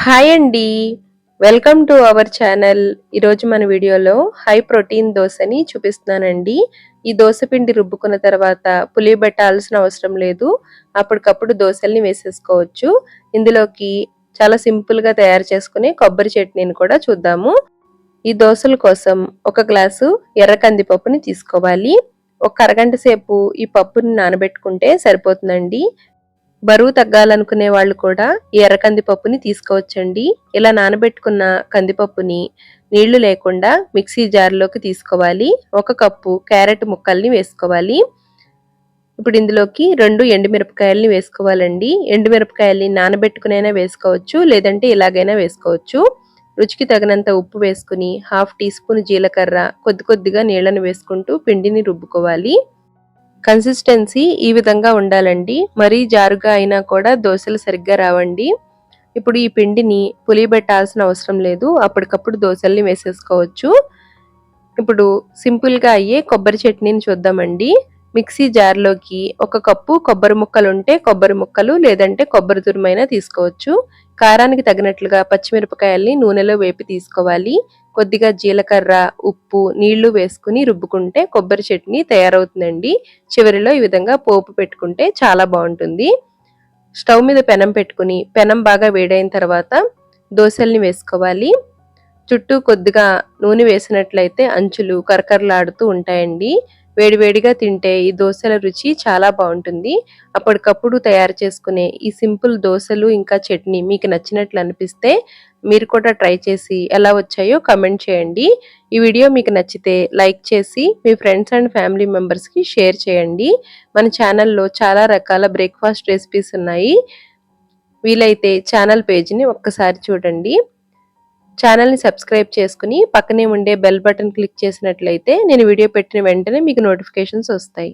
Hi అండి. Welcome to our channel. ఈరోజు మన వీడియోలో హై ప్రోటీన్ దోసని చూపిస్తున్నానండి. ఈ దోస పిండి రుబ్బుకున్న తర్వాత పులియబెట్టాల్సిన అవసరం లేదు. అప్పటికప్పుడు దోసల్ని వేసేసుకోవచ్చు. ఇందులోకి చాలా సింపుల్గా తయారు చేసుకునే కొబ్బరి చట్నీని కూడా చూద్దాము. ఈ దోసల కోసం ఒక గ్లాసు ఎర్ర కందిపప్పుని తీసుకోవాలి. ఒక అరగంట సేపు ఈ పప్పుని నానబెట్టుకుంటే సరిపోతుందండి. బరువు తగ్గాలనుకునే వాళ్ళు కూడా ఈ ఎర్ర కందిపప్పుని తీసుకోవచ్చండి. ఇలా నానబెట్టుకున్న కందిపప్పుని నీళ్లు లేకుండా మిక్సీ జార్లోకి తీసుకోవాలి. 1 కప్పు క్యారెట్ ముక్కల్ని వేసుకోవాలి. ఇప్పుడు ఇందులోకి 2 ఎండుమిరపకాయల్ని వేసుకోవాలండి. ఎండుమిరపకాయల్ని నానబెట్టుకునైనా వేసుకోవచ్చు, లేదంటే ఇలాగైనా వేసుకోవచ్చు. రుచికి తగినంత ఉప్పు వేసుకుని 1/2 టీ స్పూన్ జీలకర్ర, కొద్ది కొద్దిగా నీళ్లను వేసుకుంటూ పిండిని రుబ్బుకోవాలి. కన్సిస్టెన్సీ ఈ విధంగా ఉండాలండి. మరీ జారుగా అయినా కూడా దోసలు సరిగ్గా రావండి. ఇప్పుడు ఈ పిండిని పులియబెట్టాల్సిన అవసరం లేదు. అప్పటికప్పుడు దోసల్ని వేసేసుకోవచ్చు. ఇప్పుడు సింపుల్గా అయ్యే కొబ్బరి చట్నీని చూద్దామండి. మిక్సీ జార్లోకి 1 కప్పు కొబ్బరి ముక్కలు ఉంటే కొబ్బరి ముక్కలు, లేదంటే కొబ్బరి తురుమైనా తీసుకోవచ్చు. కారానికి తగినట్లుగా పచ్చిమిరపకాయల్ని నూనెలో వేపి తీసుకోవాలి. కొద్దిగా జీలకర్ర, ఉప్పు, నీళ్లు వేసుకుని రుబ్బుకుంటే కొబ్బరి చట్నీ తయారవుతుందండి. చివరిలో ఈ విధంగా పోపు పెట్టుకుంటే చాలా బాగుంటుంది. స్టవ్ మీద పెనం పెట్టుకుని పెనం బాగా వేడైన తర్వాత దోసల్ని వేసుకోవాలి. చుట్టూ కొద్దిగా నూనె వేసినట్లయితే అంచులు కరకరలాడుతూ ఉంటాయండి. వేడివేడిగా తింటే ఈ దోసల రుచి చాలా బాగుంటుంది. అప్పటికప్పుడు తయారు చేసుకునే ఈ సింపుల్ దోసలు ఇంకా చట్నీ మీకు నచ్చినట్లు అనిపిస్తే మీరు కూడా ట్రై చేసి ఎలా వచ్చాయో కామెంట్ చేయండి. ఈ వీడియో మీకు నచ్చితే లైక్ చేసి మీ ఫ్రెండ్స్ అండ్ ఫ్యామిలీ మెంబర్స్కి షేర్ చేయండి. మన ఛానల్లో చాలా రకాల బ్రేక్ఫాస్ట్ రెసిపీస్ ఉన్నాయి. వీలైతే ఛానల్ పేజ్ని ఒక్కసారి చూడండి. ఛానల్ని సబ్స్క్రైబ్ చేసుకుని పక్కనే ఉండే బెల్ బటన్ క్లిక్ చేసినట్లయితే నేను వీడియో పెట్టిన వెంటనే మీకు నోటిఫికేషన్స్ వస్తాయి.